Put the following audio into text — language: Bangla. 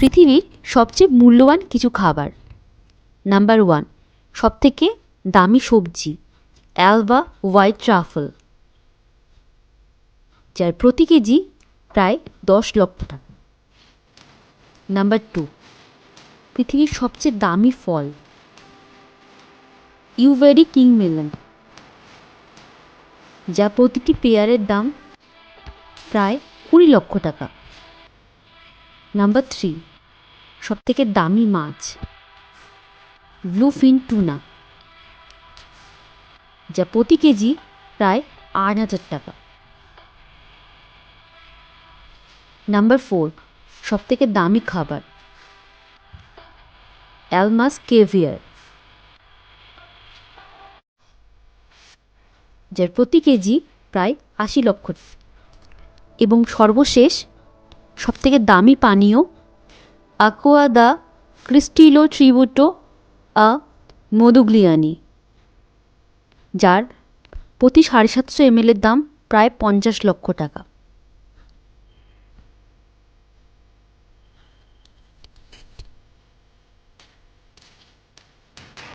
পৃথিবীর সবচেয়ে মূল্যবান কিছু খাবার। নাম্বার 1, সবথেকে দামি সবজি অ্যালবা হোয়াইট ট্রাফল, যার প্রতি কেজি প্রায় 10 লক্ষ টাকা। নাম্বার 2, পৃথিবীর সবচেয়ে দামি ফল ইউভেরি কিং মেলন, যা প্রতিটি পেয়ারের দাম প্রায় 20 লক্ষ টাকা। নাম্বার 3, সবথেকে দামি মাছ ব্লুফিন টুনা, যা প্রতি কেজি প্রায় 8,000 টাকা। নাম্বার 4, সবথেকে দামি খাবার অ্যালমাস কেভিয়ার, যার প্রতি কেজি প্রায় 80 লক্ষ। এবং সর্বশেষ সবথেকে দামি পানীয় aqua da cristallo tributo a মধুগ্লিয়ানি, যার প্রতি 750 ml এর দাম প্রায় 50 লক্ষ টাকা।